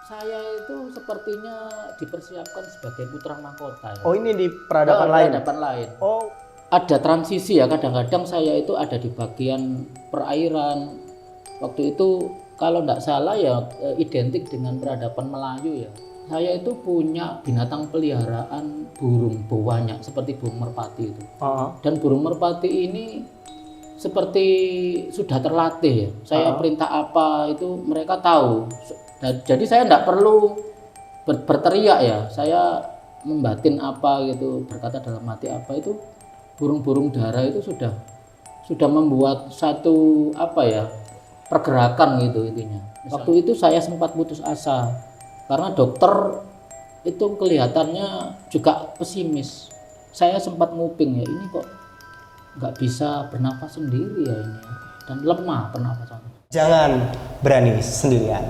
Saya itu sepertinya dipersiapkan sebagai putra mahkota ya. Oh, ini di peradaban lain. Peradaban lain. Oh, Ada transisi ya, kadang-kadang saya itu ada di bagian perairan. Waktu itu kalau tidak salah ya identik dengan peradaban Melayu ya. Saya itu punya binatang peliharaan burung banyak seperti burung merpati itu. Dan burung merpati ini seperti sudah terlatih ya. Saya perintah apa itu mereka tahu. Jadi saya tidak perlu berteriak ya. Saya membatin apa gitu, berkata dalam hati apa itu. Burung-burung dara itu sudah membuat satu apa ya pergerakan gitu intinya. Waktu itu saya sempat putus asa karena dokter itu kelihatannya juga pesimis. Saya sempat nguping ya, ini kok nggak bisa bernafas sendiri ya ini ya. Dan lemah pernapasannya. jangan berani sendirian.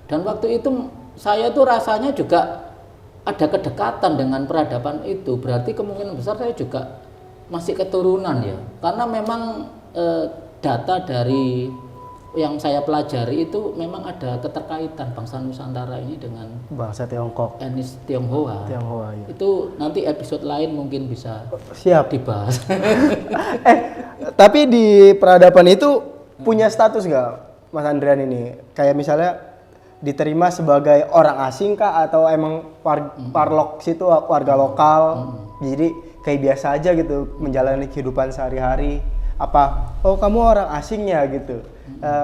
Dan waktu itu saya tuh rasanya juga ada kedekatan dengan peradaban itu. Berarti kemungkinan besar saya juga masih keturunan ya. Karena memang data dari yang saya pelajari itu memang ada keterkaitan bangsa Nusantara ini dengan Bangsa Tiongkok. etnis Tionghoa. Tionghoa ya. Itu nanti episode lain mungkin bisa Siap. dibahas. Tapi di peradaban itu punya status nggak, Mas Andrian ini? Kayak misalnya diterima sebagai orang asing kah atau emang parlok situ warga lokal? Jadi kayak biasa aja gitu menjalani kehidupan sehari-hari. Apa? Oh, kamu orang asingnya gitu.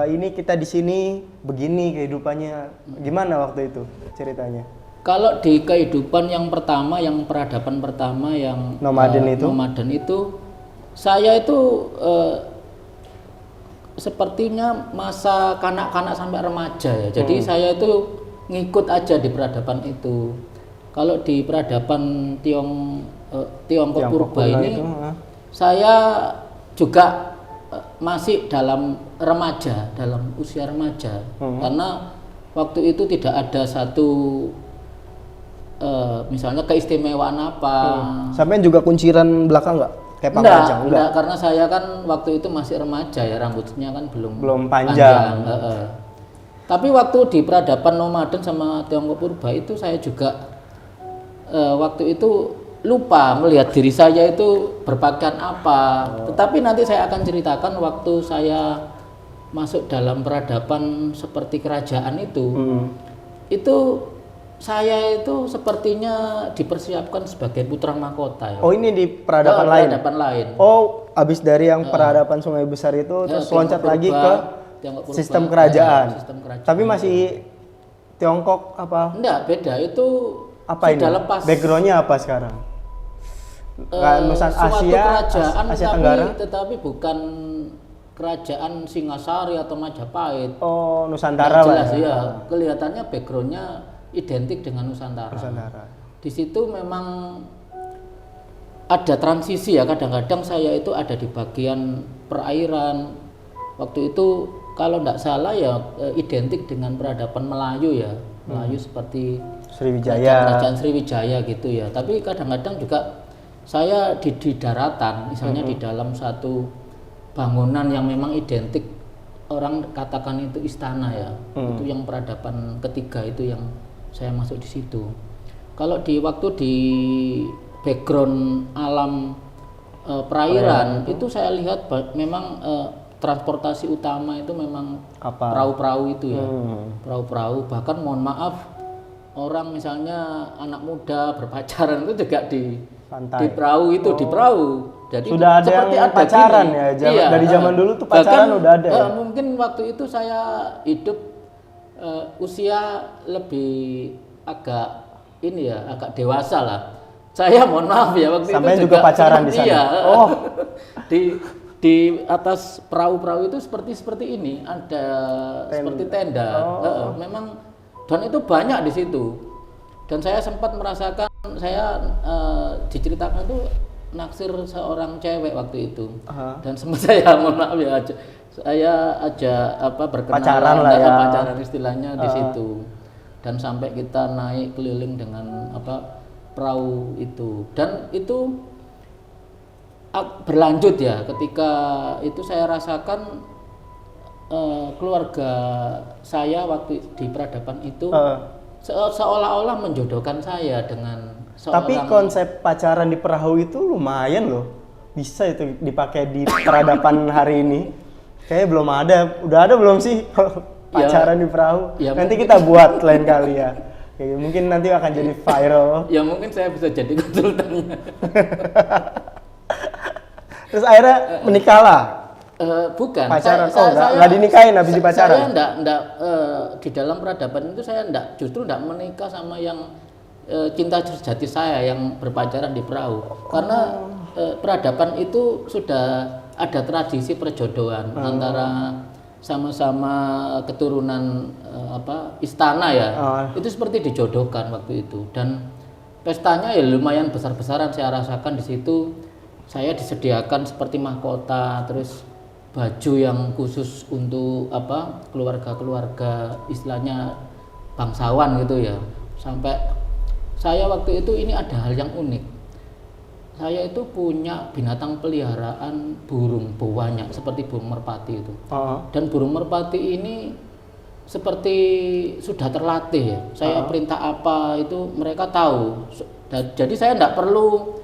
Ini kita di sini begini kehidupannya. Gimana waktu itu ceritanya? Kalau di kehidupan yang pertama, yang peradaban pertama yang Nomaden itu saya itu sepertinya masa kanak-kanak sampai remaja ya. Jadi saya itu ngikut aja di peradaban itu. Kalau di peradaban Tiongkok purba ini saya juga masih dalam remaja, dalam usia remaja. Karena waktu itu tidak ada satu misalnya keistimewaan apa. Sampai juga kunciran belakang nggak? Kayak Enggak, karena saya kan waktu itu masih remaja ya, rambutnya kan belum panjang. Tapi waktu di peradaban nomaden sama Tiongkok purba itu saya juga waktu itu lupa melihat diri saya itu berpakaian apa. Tetapi nanti saya akan ceritakan waktu saya masuk dalam peradaban seperti kerajaan itu. Itu saya itu sepertinya dipersiapkan sebagai putra mahkota ya. Oh, ini di peradaban lain? Peradaban lain. Oh, abis dari yang peradaban Sungai Besar itu terus loncat lagi ke sistem kerajaan. Tapi masih Tiongkok apa? Enggak, beda. Itu apa sudah ini? lepas. Backgroundnya apa sekarang? Suatu kerajaan Asia Tenggara? tetapi bukan kerajaan Singasari atau Majapahit. Oh, Nusantara lah jelas ya. Ya. Kelihatannya backgroundnya identik dengan Nusantara. Di situ memang ada transisi ya, kadang-kadang saya itu ada di bagian perairan. Waktu itu kalau tidak salah ya identik dengan peradaban Melayu ya. Melayu seperti kerajaan Sriwijaya gitu ya. Tapi kadang-kadang juga saya di daratan, misalnya di dalam satu bangunan yang memang identik, orang katakan itu istana ya. Itu yang peradaban ketiga itu yang saya masuk di situ. Kalau di waktu di background alam perairan itu saya lihat memang transportasi utama itu memang perahu-perahu itu ya. Perahu-perahu, bahkan mohon maaf orang misalnya anak muda berpacaran itu juga di perahu itu, di perahu. Jadi sudah ada seperti yang pacaran gini. Ya iya, dari zaman dulu tuh pacaran bahkan, udah ada ya? Mungkin waktu itu saya hidup usia lebih agak ini ya, agak dewasa lah. Saya mohon maaf ya waktu sampai itu juga pacaran di sana. Iya, di atas perahu-perahu itu seperti ini, ada seperti tenda. Memang dan itu banyak di situ. Dan saya sempat merasakan, saya diceritakan itu naksir seorang cewek waktu itu. Dan sempat saya mohon maaf ya, saya aja berkenalan pacaran istilahnya di situ. Dan sampai kita naik keliling dengan perahu itu. Dan itu berlanjut ya, ketika itu saya rasakan keluarga saya waktu di peradaban itu seolah-olah menjodohkan saya dengan seorang. Tapi konsep pacaran di perahu itu lumayan loh, bisa itu dipakai di peradaban hari ini. Kayaknya belum ada, udah ada belum sih pacaran di perahu? Ya, nanti mungkin. kita buat lain kali ya. Kayak mungkin nanti akan jadi viral. Ya mungkin saya bisa jadi konsultannya. Terus akhirnya menikah lah. Bukan. Pacaran. Saya nggak dinikahin habis dipacaran. Saya enggak di dalam peradaban itu saya justru enggak menikah sama yang cinta sejati saya yang berpacaran di perahu. Karena peradaban itu sudah ada tradisi perjodohan antara sama-sama keturunan istana ya. Itu seperti dijodohkan waktu itu, dan pestanya ya lumayan besar-besaran saya rasakan di situ. Saya disediakan seperti mahkota, terus baju yang khusus untuk keluarga-keluarga istilahnya bangsawan gitu ya. Sampai saya waktu itu ini ada hal yang unik. Saya itu punya binatang peliharaan burung banyak seperti burung merpati itu. Dan burung merpati ini seperti sudah terlatih ya. Saya perintah apa itu mereka tahu. Jadi saya tidak perlu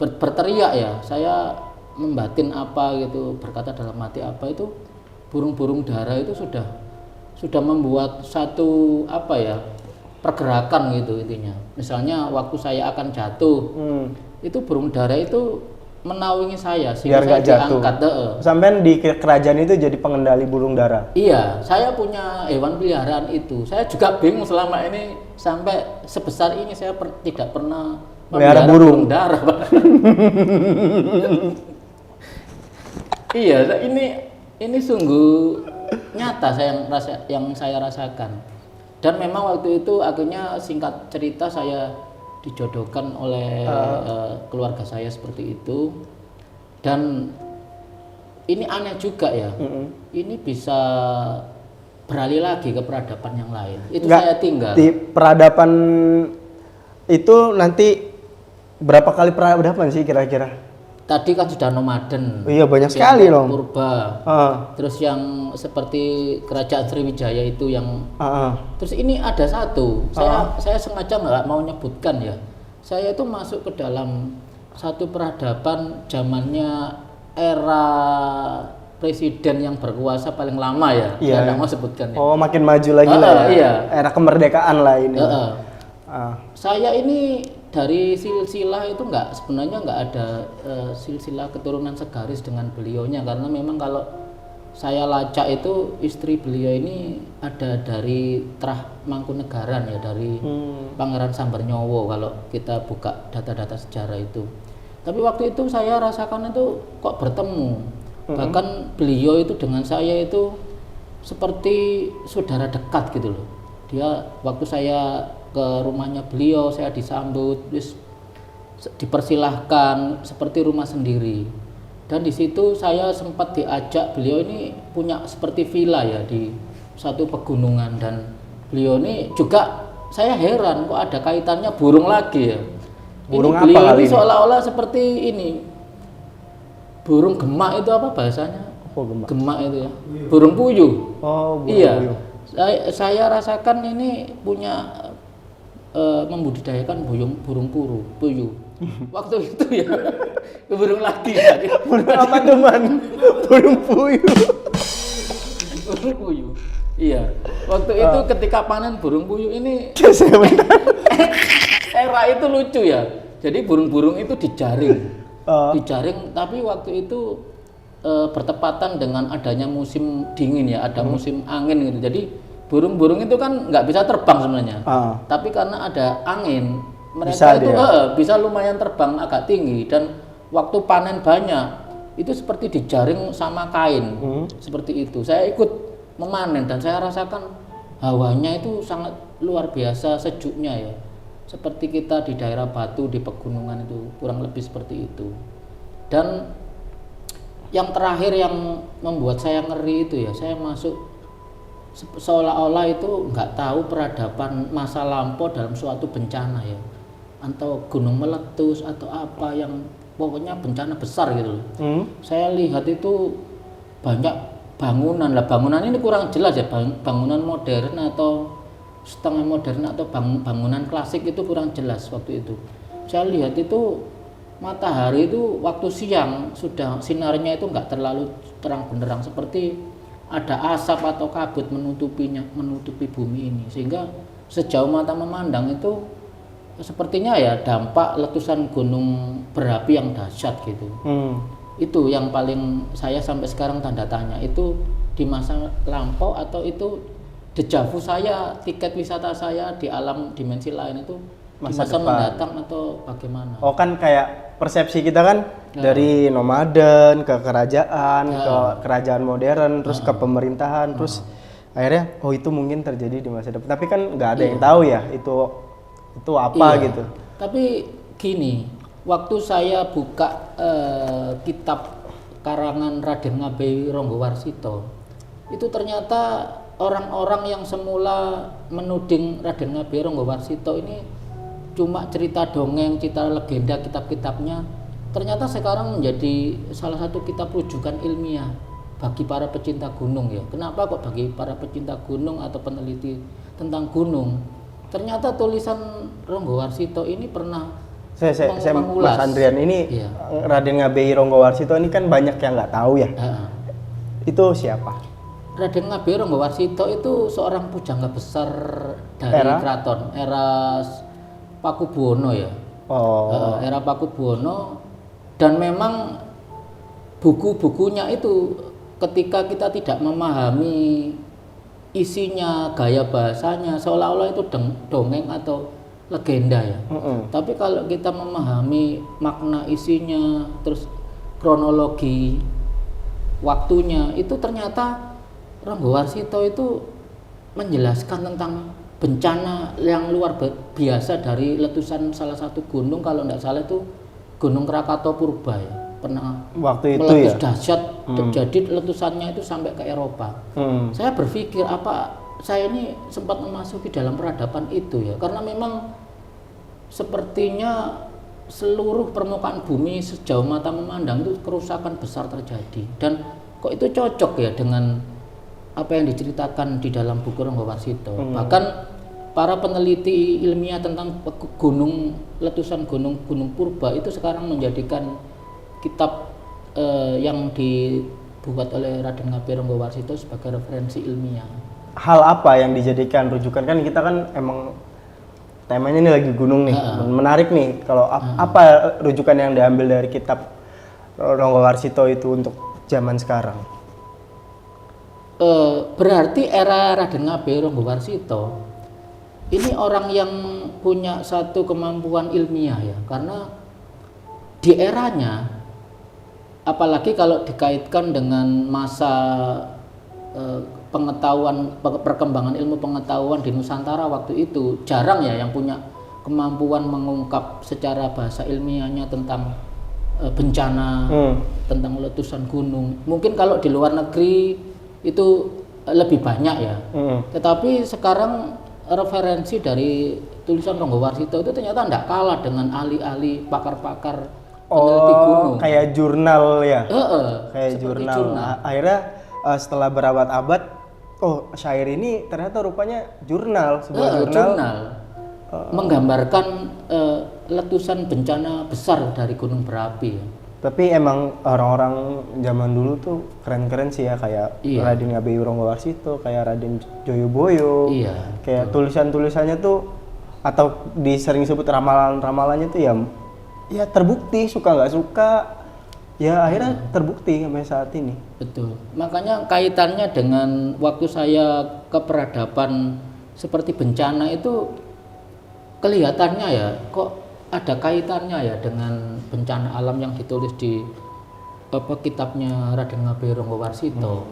berteriak ya. Saya membatin apa gitu, berkata dalam hati apa itu. Burung-burung dara itu sudah membuat satu pergerakan gitu intinya. Misalnya waktu saya akan jatuh, itu burung dara itu menaungi saya sehingga saya diangkat. Sampai di kerajaan itu jadi pengendali burung dara. Iya, saya punya hewan peliharaan itu. Saya juga bingung selama ini sampai sebesar ini saya tidak pernah melihara burung dara. Iya, ini sungguh nyata yang saya rasakan. Dan memang waktu itu akhirnya singkat cerita saya dijodohkan oleh keluarga saya seperti itu. Dan ini aneh juga ya, ini bisa beralih lagi ke peradaban yang lain. Itu saya tinggal di peradaban itu. Nanti berapa kali peradaban sih kira-kira? Tadi kan sudah nomaden. Iya, banyak sekali loh. Purba. Terus yang seperti kerajaan Sriwijaya itu yang. Terus ini ada satu. Saya sengaja nggak mau nyebutkan ya. Saya itu masuk ke dalam satu peradaban zamannya era presiden yang berkuasa paling lama ya. Iya. Saya nggak mau sebutkan ya. Oh, makin maju lagi lah ya. Iya. Era kemerdekaan lah ini. Saya ini dari silsilah itu sebenarnya nggak ada silsilah keturunan segaris dengan beliaunya, karena memang kalau saya lacak itu istri beliau ini ada dari Trah Mangkunegaran ya, dari Pangeran Sambernyowo kalau kita buka data-data sejarah itu. Tapi waktu itu saya rasakan itu kok bertemu, bahkan beliau itu dengan saya itu seperti saudara dekat gitu loh. Dia waktu saya ke rumahnya beliau, saya disambut, dipersilahkan seperti rumah sendiri. Dan di situ saya sempat diajak, beliau ini punya seperti villa ya di satu pegunungan, dan beliau ini juga saya heran kok ada kaitannya burung lagi ya. Burung ini apa beliau kali ini ini? Seolah-olah seperti ini. Burung gemak itu apa bahasanya? Gemak. Gemak itu ya. Burung puyuh. Oh, burung iya. puyuh. Saya rasakan ini punya membudidayakan burung puyuh. Waktu itu ya burung lagi ya. Burung apa teman? Burung puyuh. Burung puyuh. Iya. Waktu itu ketika panen burung puyuh ini era itu lucu ya. Jadi burung-burung itu dijaring. Dijaring, tapi waktu itu bertepatan dengan adanya musim dingin ya, ada musim angin gitu. Jadi burung-burung itu kan nggak bisa terbang sebenarnya. Tapi karena ada angin, mereka bisa lumayan terbang agak tinggi, dan waktu panen banyak itu seperti dijaring sama kain. Seperti itu. Saya ikut memanen dan saya rasakan hawanya itu sangat luar biasa sejuknya ya. Seperti kita di daerah Batu di pegunungan itu, kurang lebih seperti itu. Dan yang terakhir yang membuat saya ngeri itu ya, saya masuk seolah-olah itu nggak tahu peradaban masa lampau dalam suatu bencana ya, atau gunung meletus atau apa yang pokoknya bencana besar gitu loh. Saya lihat itu banyak bangunan lah, bangunan ini kurang jelas ya, bangunan modern atau setengah modern atau bangunan klasik itu kurang jelas waktu itu. Saya lihat itu matahari itu waktu siang sudah sinarnya itu nggak terlalu terang benderang, seperti ada asap atau kabut menutupi bumi ini, sehingga sejauh mata memandang itu sepertinya ya dampak letusan gunung berapi yang dahsyat gitu. Itu yang paling saya sampai sekarang tanda tanya, itu di masa lampau atau itu dejavu saya, tiket wisata saya di alam dimensi lain itu masa mendatang atau bagaimana? Oh kan kayak persepsi kita kan dari nomaden ke kerajaan modern, terus ke pemerintahan, terus akhirnya itu mungkin terjadi di masa depan. Tapi kan nggak ada yang tahu ya itu apa gitu. Tapi gini, waktu saya buka kitab karangan Raden Ngabei Ronggowarsito, itu ternyata orang-orang yang semula menuding Raden Ngabei Ronggowarsito ini cuma cerita dongeng, cerita legenda, kitab-kitabnya ternyata sekarang menjadi salah satu kitab rujukan ilmiah bagi para pecinta gunung ya. Kenapa kok bagi para pecinta gunung atau peneliti tentang gunung? Ternyata tulisan Ronggowarsito ini pernah saya Mas Andrian ini Raden Ngabei Ronggowarsito ini kan banyak yang nggak tahu ya. Itu siapa? Raden Ngabei Ronggowarsito itu seorang pujangga besar dari keraton era Pakubuwono ya. Era Pakubuwono, dan memang buku-bukunya itu ketika kita tidak memahami isinya, gaya bahasanya seolah-olah itu dongeng atau legenda ya. Tapi kalau kita memahami makna isinya, terus kronologi waktunya, itu ternyata Ronggowarsito itu menjelaskan tentang bencana yang luar biasa dari letusan salah satu gunung, kalau tidak salah itu Gunung Krakatau Purba ya, pernah waktu itu meletus dahsyat. Jadi letusannya itu sampai ke Eropa. Saya berpikir apa saya ini sempat memasuki dalam peradaban itu ya, karena memang sepertinya seluruh permukaan bumi sejauh mata memandang itu kerusakan besar terjadi, dan kok itu cocok ya dengan apa yang diceritakan di dalam buku Ronggowarsito. Bahkan para peneliti ilmiah tentang letusan gunung purba itu sekarang menjadikan kitab yang dibuat oleh Raden Ngabei Ronggowarsito sebagai referensi ilmiah. Hal apa yang dijadikan rujukan? Kan kita kan emang temanya ini lagi gunung nih, menarik nih. Kalau apa rujukan yang diambil dari kitab Ronggowarsito itu untuk zaman sekarang? Berarti era Raden Ngabei Ronggowarsito ini orang yang punya satu kemampuan ilmiah ya, karena di eranya, apalagi kalau dikaitkan dengan masa perkembangan ilmu pengetahuan di Nusantara waktu itu, jarang ya yang punya kemampuan mengungkap secara bahasa ilmiahnya tentang bencana, tentang letusan gunung. Mungkin kalau di luar negeri itu lebih banyak ya. Tetapi sekarang referensi dari tulisan Ronggowarsito itu ternyata tidak kalah dengan ahli-ahli pakar-pakar peneliti gunung. Kayak jurnal ya. Kayak jurnal. Akhirnya setelah berabad-abad, syair ini ternyata rupanya sebuah jurnal. Menggambarkan letusan bencana besar dari gunung berapi ya. Tapi emang orang-orang zaman dulu tuh keren-keren sih ya, kayak Raden Ngabei Ronggowarsito, kayak Raden Joyoboyo, kayak tulisan-tulisannya tuh atau sering disebut ramalan-ramalannya tuh ya terbukti, suka nggak suka ya akhirnya terbukti sampai saat ini. Betul. Makanya kaitannya dengan waktu saya ke peradaban seperti bencana itu kelihatannya ya kok ada kaitannya ya dengan bencana alam yang ditulis di kitabnya Raden Ngabei Ronggowarsito.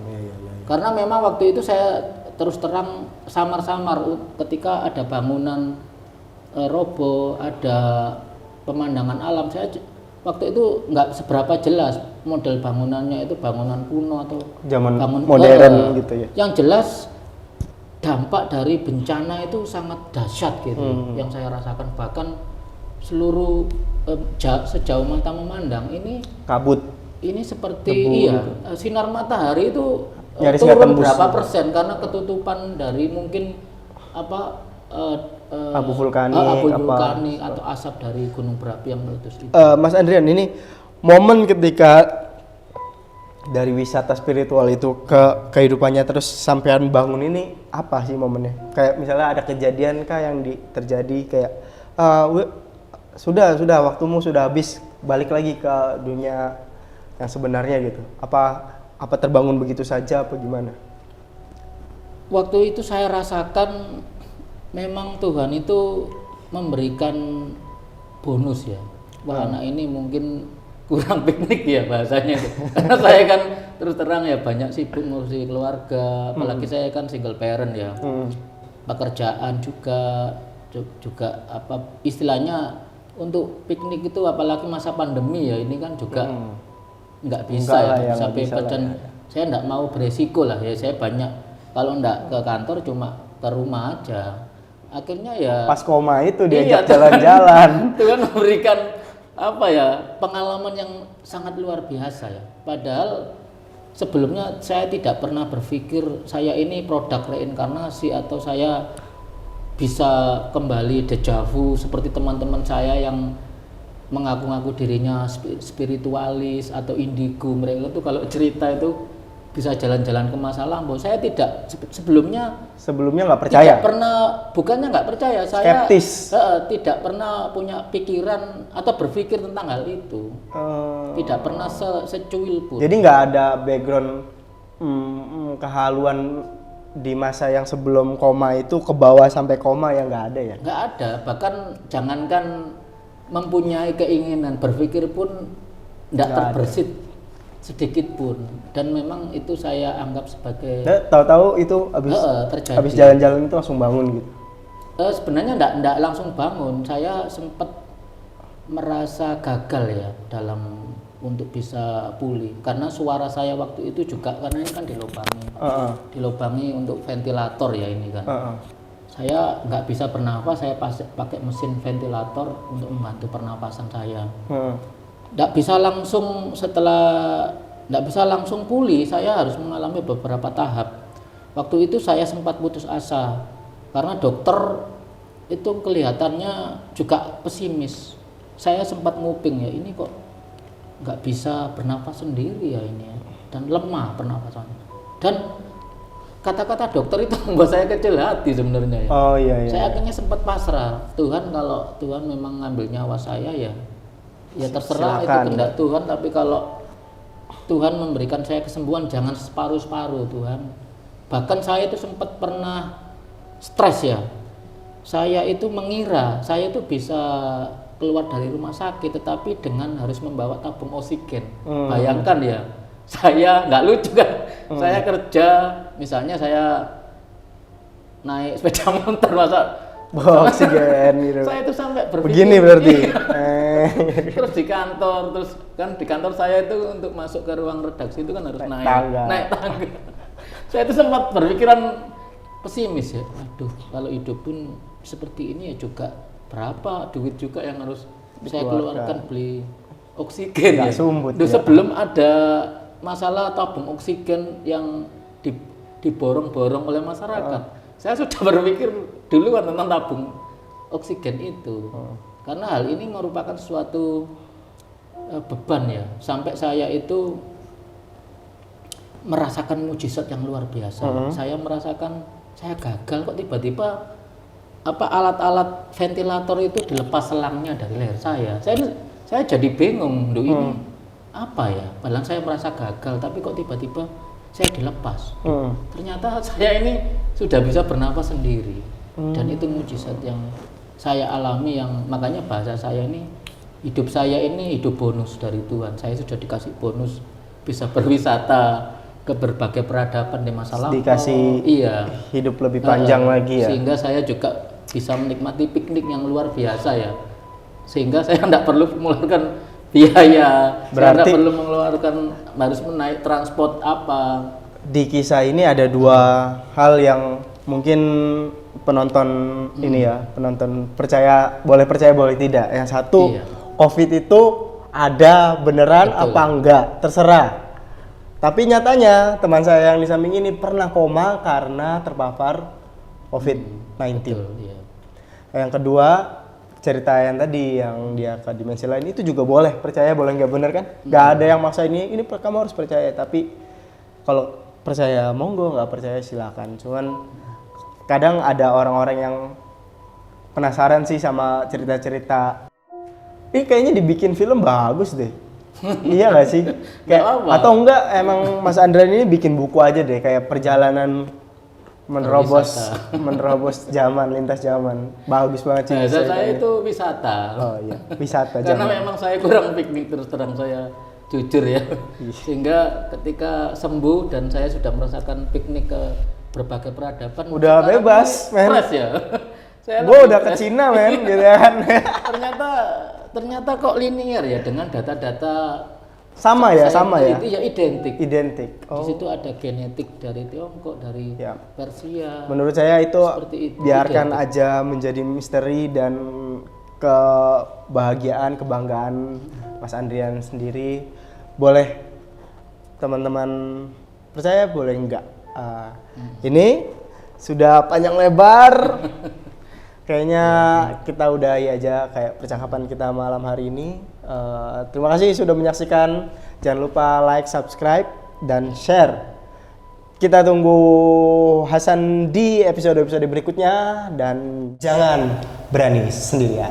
Karena memang waktu itu saya terus terang samar-samar ketika ada bangunan roboh, ada pemandangan alam, saya waktu itu nggak seberapa jelas model bangunannya itu bangunan kuno atau zaman modern gitu ya. Yang jelas dampak dari bencana itu sangat dahsyat gitu yang saya rasakan. Bahkan seluruh sejauh mata memandang ini kabut. Ini seperti Debu. sinar matahari itu Nyaris nggak turun tembus. berapa persen karena ketutupan dari mungkin Abu vulkanik, abu apa. vulkanik atau asap dari gunung berapi yang meletus itu. Mas Andrian, ini momen ketika dari wisata spiritual itu ke kehidupannya terus sampean bangun ini apa sih momennya? Kayak misalnya ada kejadian kah yang terjadi kayak sudah waktumu sudah habis, balik lagi ke dunia yang sebenarnya gitu. Apa terbangun begitu saja apa gimana? Waktu itu saya rasakan memang Tuhan itu memberikan bonus ya. Wah, anak ini mungkin kurang piknik ya bahasanya itu. Karena saya kan terus terang ya banyak sibuk ngurusi keluarga, apalagi saya kan single parent ya. Pekerjaan juga istilahnya untuk piknik itu apalagi masa pandemi ya, ini kan juga nggak bisa ya, sampai dan saya nggak mau beresiko lah ya, saya banyak kalau nggak ke kantor cuma ke rumah aja. Akhirnya ya pas koma itu diajak jalan-jalan. Tuhan memberikan pengalaman yang sangat luar biasa ya. Padahal sebelumnya saya tidak pernah berpikir saya ini produk reinkarnasi atau saya bisa kembali dejavu seperti teman-teman saya yang mengaku-ngaku dirinya spiritualis atau indigo. Mereka tuh kalau cerita itu bisa jalan-jalan ke masa lampau. Saya tidak sebelumnya nggak percaya. Bukannya nggak percaya, saya skeptis. Tidak pernah punya pikiran atau berpikir tentang hal itu. Tidak pernah secuil pun. Jadi nggak ada background kehaluan di masa yang sebelum koma itu ke bawah sampai koma ya nggak ada ya? Nggak ada, bahkan jangankan mempunyai keinginan, berpikir pun nggak terbersit sedikit pun. Dan memang itu saya anggap sebagai tahu-tahu itu habis jalan-jalan itu langsung bangun gitu? Sebenarnya nggak langsung bangun, saya sempat merasa gagal ya dalam untuk bisa pulih karena suara saya waktu itu juga karena ini kan dilobangi untuk ventilator ya ini kan. Saya nggak bisa bernafas, saya pakai mesin ventilator untuk membantu pernapasan saya. Nggak bisa langsung pulih, saya harus mengalami beberapa tahap. Waktu itu saya sempat putus asa karena dokter itu kelihatannya juga pesimis. Saya sempat nguping ya, ini kok nggak bisa bernafas sendiri ya ini ya, dan lemah pernapasannya. Dan kata-kata dokter itu membuat saya kecil hati sebenarnya ya. Saya akhirnya sempat pasrah. Tuhan, kalau Tuhan memang ngambil nyawa saya ya terserah, itu kehendak Tuhan. Tapi kalau Tuhan memberikan saya kesembuhan, jangan separuh-separuh Tuhan. Bahkan saya itu sempat pernah stres ya. Saya itu mengira saya itu bisa keluar dari rumah sakit, tetapi dengan harus membawa tabung oksigen. Bayangkan ya, saya nggak lucu kan. Saya kerja, misalnya saya naik sepeda motor masa bawa oksigen gitu. Saya itu sampai berpikir begini berarti. Terus di kantor saya itu untuk masuk ke ruang redaksi itu kan harus naik tangga. Saya itu sempat berpikiran pesimis ya. Aduh, kalau hidup pun seperti ini ya juga berapa duit juga yang harus saya keluarkan beli oksigen ya. Sebelum ada masalah tabung oksigen yang diborong-borong oleh masyarakat, saya sudah berpikir duluan tentang tabung oksigen itu. Karena hal ini merupakan suatu beban ya, sampai saya itu merasakan mujizat yang luar biasa. Saya merasakan saya gagal kok tiba-tiba alat-alat ventilator itu dilepas selangnya dari leher saya. Saya jadi bingung, ini apa ya? Padahal saya merasa gagal, tapi kok tiba-tiba saya dilepas. Ternyata saya ini sudah bisa bernafas sendiri. Dan itu mujizat yang saya alami, yang makanya bahasa saya ini, hidup saya ini hidup bonus dari Tuhan. Saya sudah dikasih bonus bisa berwisata ke berbagai peradaban di masa lampau. Dikasih hidup lebih panjang lagi ya. Sehingga saya juga bisa menikmati piknik yang luar biasa ya, sehingga saya tidak perlu mengeluarkan biaya. Berarti saya tidak perlu mengeluarkan harus menaik transport apa. Di kisah ini ada dua hal yang mungkin penonton ini ya, penonton boleh percaya boleh tidak. Yang satu, COVID itu ada beneran apa enggak, terserah. Tapi nyatanya teman saya yang di samping ini pernah koma karena terpapar COVID-19. Yang kedua, cerita yang tadi yang dia ke dimensi lain itu juga boleh percaya boleh nggak, bener kan? Nggak ada yang maksa ini kamu harus percaya, tapi kalau percaya monggo, nggak percaya silakan. Cuman kadang ada orang-orang yang penasaran sih sama cerita-cerita. Ini kayaknya dibikin film bagus deh. Iya nggak sih? Kayak, atau enggak emang Mas Andrian ini bikin buku aja deh, kayak perjalanan menerobos zaman, lintas zaman. Bagus banget sih. Saya itu wisata. Oh iya, wisata. Karena memang saya kurang piknik, terus terang saya jujur ya. Sehingga ketika sembuh dan saya sudah merasakan piknik ke berbagai peradaban, udah bebas, men. Ya. Gue udah ke Cina, men, gitu kan. ternyata kok linear ya, dengan data-data sama ya. Itu ya identik. Oh. Di situ ada genetik dari Tiongkok, dari Persia. Menurut saya itu biarkan aja menjadi misteri dan kebahagiaan, kebanggaan Mas Andrian sendiri. Boleh teman-teman percaya, boleh enggak. Ini sudah panjang lebar. Kayaknya kita udahi aja kayak percakapan kita malam hari ini. Terima kasih sudah menyaksikan. Jangan lupa like, subscribe, dan share. Kita tunggu Hasan di episode-episode berikutnya, dan jangan berani sendirian.